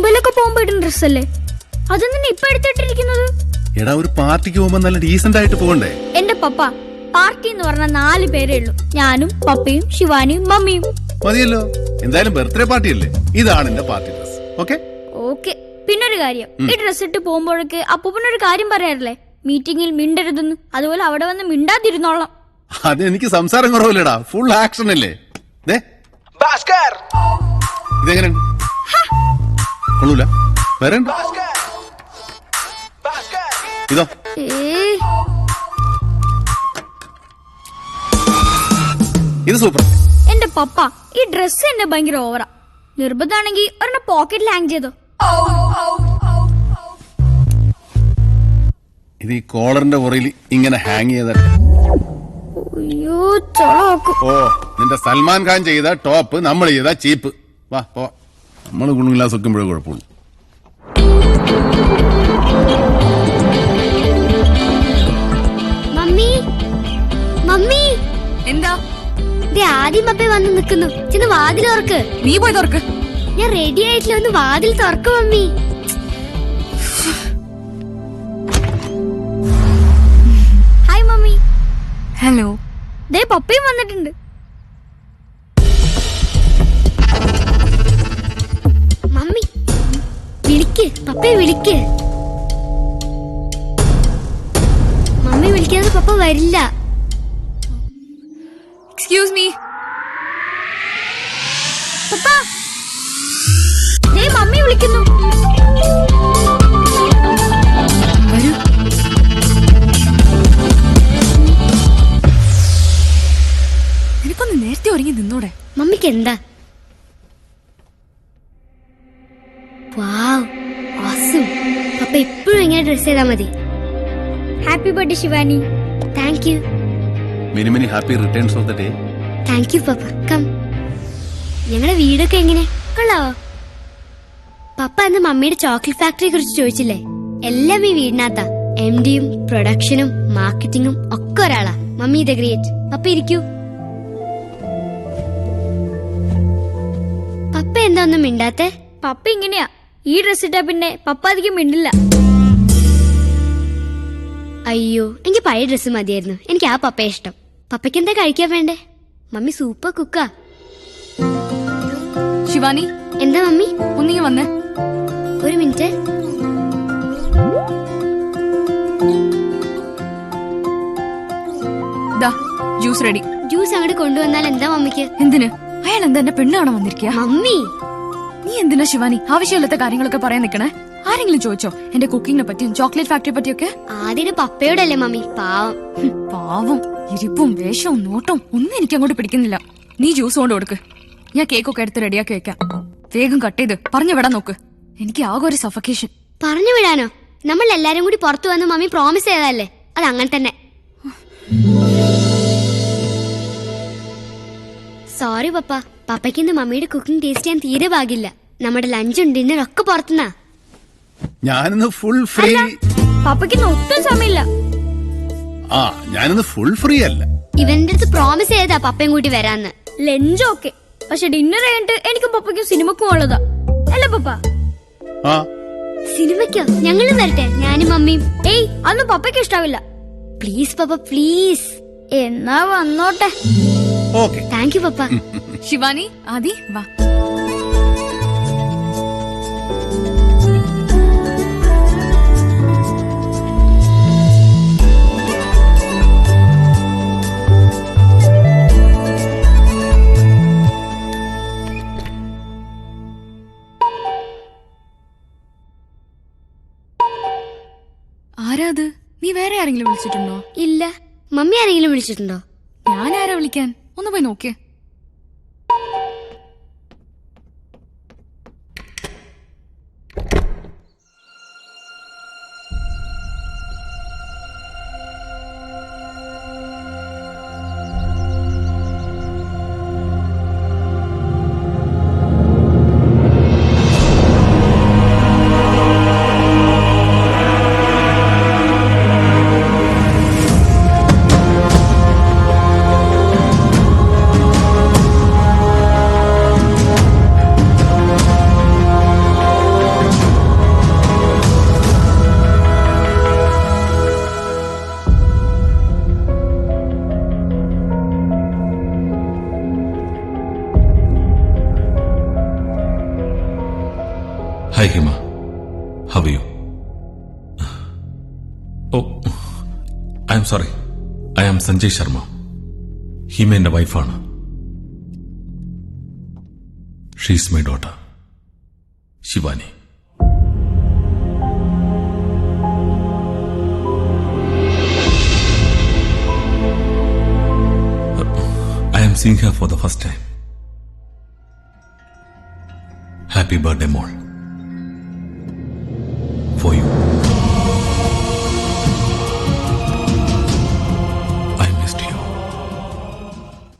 മുംബൈയിലൊക്കെ പോകുമ്പോ ഇടുന്ന ഡ്രസ്സല്ലേ, അതെന്തിനാ ഇപ്പൊ എടുത്തിട്ടിരിക്കുന്നത്? എടാ, ഒരു പാർട്ടിക്ക് പോകുമ്പോ നല്ല ഡീസന്റ് ആയിട്ട് പോകണ്ടേ? എന്റെ പപ്പ പാർട്ടി എന്ന് പറഞ്ഞ 4 പേരേ ഉള്ളൂ. ഞാനും പപ്പയും ശിവാനിയും മമ്മിയും. മതിയല്ലോ, എന്തായാലും ബർത്ത്ഡേ പാർട്ടി അല്ലേ. ഇതാണ് എന്റെ പാർട്ടി ഡ്രസ്. Okay okay. പിന്നൊരു കാര്യം, ഈ ഡ്രസ് ഇട്ട് പോകുമ്പോഴൊക്കെ അപ്പൂപ്പനൊരു കാര്യം പറയാറില്ലേ, മീറ്റിംഗിൽ മിണ്ടരുതെന്ന്. അതുപോലെ അവിടെ വന്ന് മിണ്ടാതിരുന്നോളാം. അത് എനിക്ക് സംസാരം കുറവില്ലടാ, ഫുൾ ആക്ഷൻ അല്ലേ. ഇതെങ്ങനെ കൊള്ളൂല? വേറെ ഇതോ ഇത് സൂപ്പർ. എന്റെ പപ്പ ഈ ഡ്രസ് എന്നെ ഭയങ്കര ഓവറാ. നിർബന്ധാണെങ്കിൽ ഒരെണ്ണം പോക്കറ്റിൽ ഹാങ് ചെയ്തോ. ഇത് ഈ കോളറിന്റെ പുറയിൽ ഇങ്ങനെ ഹാങ് ചെയ്തിട്ട്. അയ്യോ ചളാക്കും. ഓ, നിന്റെ സൽമാൻ ഖാൻ ചെയ്ത ടോപ്പ് നമ്മൾ ചെയ്ത ചീപ്പ്. വാ പോ, നമ്മൾ ഗുണഗ്ലാസ് വെക്കുമ്പോഴേ കുഴപ്പമുള്ളൂ. മമ്മി മമ്മി എന്താ? ആദ്യം പപ്പ വന്ന് നിൽക്കുന്നു. ചെന്ന് വാതിൽ തുറക്ക്. നീ പോയി തുറക്ക്. ഞാൻ റെഡി ആയിട്ടില്ല, ഒന്ന് വാതിൽ തുറക്ക് മമ്മി. Hi mummy. ഹലോ. ദേ പപ്പയും വന്നിട്ടുണ്ട്. മമ്മി വിളിക്ക്, പപ്പയെ വിളിക്ക്. മമ്മി വിളിക്കാതെ പപ്പ വരില്ല. Excuse me. പപ്പ ദേ മമ്മി വിളിക്കുന്നു. വരൂ. നിനക്കൊന്ന് നേരത്തെ ഒരുങ്ങി നിന്നൂടെ? മമ്മിക്ക് എന്താ? വാവ്, awesome. പപ്പ എപ്പോഴും ഇങ്ങനെ ഡ്രസ് ചെയ്താൽ മതി. Happy birthday Shivani. Thank you. Many many happy returns of the day. Thank you പപ്പ. കം. ഞങ്ങളുടെ വീടൊക്കെ എങ്ങനെ കൊള്ളാവോ? പപ്പ അന്ന് മമ്മിയുടെ ചോക്ലേറ്റ് ഫാക്ടറിയെ കുറിച്ച് ചോദിച്ചില്ലേ? എല്ലാം ഈ വീടിനകത്താ. MDയും പ്രൊഡക്ഷനും മാർക്കറ്റിംഗും ഒക്കെ ഒരാളാ. Mummy the great. പപ്പ ഇരിക്കൂ. പപ്പ എന്താ ഒന്നും മിണ്ടാത്തെ? പപ്പ ഇങ്ങനെയാ, ഈ ഡ്രസ് ഇട്ടാ പിന്നെ പപ്പ അധികം മിണ്ടില്ല. അയ്യോ, എനിക്ക് പഴയ ഡ്രസ് മതിയായിരുന്നു. എനിക്ക് ആ പപ്പയെ ഇഷ്ടം. പപ്പയ്ക്ക് എന്താ കഴിക്കാൻ വേണ്ടേ? Mummy super കുക്കാ. ശിവാനി, എന്താ മമ്മി? ഒന്നിങ്ങി വന്നേ. ഒരു മിനിറ്റ്. ദാ ജ്യൂസ് റെഡി. ജ്യൂസ് അങ്ങോട്ട് കൊണ്ടുവന്നാൽ എന്താ മമ്മിക്ക്? എന്തിന്? അയാൾ എന്താ എന്റെ പെണ്ണ് കാണാൻ വന്നിരിക്കുക? മമ്മി നീ എന്തിനാ ശിവാനി ആവശ്യമില്ലാത്ത കാര്യങ്ങളൊക്കെ പറയാൻ നിക്കണേ? ആരെങ്കിലും ചോദിച്ചോ എന്റെ കുക്കിങ്ങിനെ പറ്റിയും ചോക്ലേറ്റ് ഫാക്ടറിയെ പറ്റിയൊക്കെ? ആദ്യം പപ്പയോടല്ലേ മമ്മി, പാവം. പാവം. ഇരിപ്പും വേഷവും നോട്ടവും ഒന്നും എനിക്ക് അങ്ങോട്ട് പിടിക്കുന്നില്ല. നീ ജ്യൂസ് കൊണ്ട് കൊടുക്ക്, ഞാൻ കേക്കൊക്കെ എടുത്ത് റെഡിയാക്കി വെക്കാം. വേഗം കട്ട് ചെയ്ത് പറഞ്ഞു വിടാൻ നോക്ക്. എനിക്ക് ആകെ ഒരു സഫക്കേഷൻ. പറഞ്ഞു വിടാനോ? നമ്മൾ എല്ലാരും കൂടി പുറത്തു വന്ന് മമ്മി പ്രോമിസ് ചെയ്തതല്ലേ, അത് അങ്ങനെ തന്നെ. സോറി പപ്പ. പപ്പയ്ക്ക് ഇന്ന് മമ്മിയുടെ കുക്കിംഗ് ടേസ്റ്റ് ചെയ്യാൻ തീരെ ഭാഗ്യമില്ല. നമ്മുടെ ലഞ്ചും ഡിന്നറും ഒക്കെ പുറത്തുനിന്നാ. ഞാനിന്ന് ഫുൾ ഫ്രീ. പപ്പയ്ക്ക് ഒട്ടും സമയമില്ല. ആ, ഞാനിന്ന് ഫുൾ ഫ്രീ അല്ല. ഇവന്റെ അടുത്ത് പ്രോമിസ് ചെയ്താ പപ്പയും കൂട്ടി വരാന്ന്. ലഞ്ച് ഓക്കെ, പക്ഷെ ഡിന്നർ കഴിഞ്ഞിട്ട് എനിക്കും പപ്പയ്ക്കും സിനിമക്കും ഉള്ളതാ അല്ല പപ്പ? ആ, സിനിമയ്ക്കോ? ഞങ്ങളും വരട്ടെ, ഞാനും മമ്മിയും. ഏയ്, അതൊന്നും പപ്പയ്ക്ക് ഇഷ്ടാവില്ല. Please papa please. എന്നാ വന്നോട്ടെ. ഓക്കെ. താങ്ക് യു പപ്പ. ശിവാനി, ആദി വാ. ആരാത്? നീ വേറെ ആരെങ്കിലും വിളിച്ചിട്ടുണ്ടോ? ഇല്ല. മമ്മി ആരെങ്കിലും വിളിച്ചിട്ടുണ്ടോ? ഞാൻ ആരാ വിളിക്കാൻ? ഒന്ന് പോയി നോക്കിയേ. Hi, Hima. How are you? Oh, I am sorry. I am Sanjay Sharma. Hima and wife ആണ്. She is my daughter, Shivani. I am seeing her for the first time. Happy birthday, Mol. For you.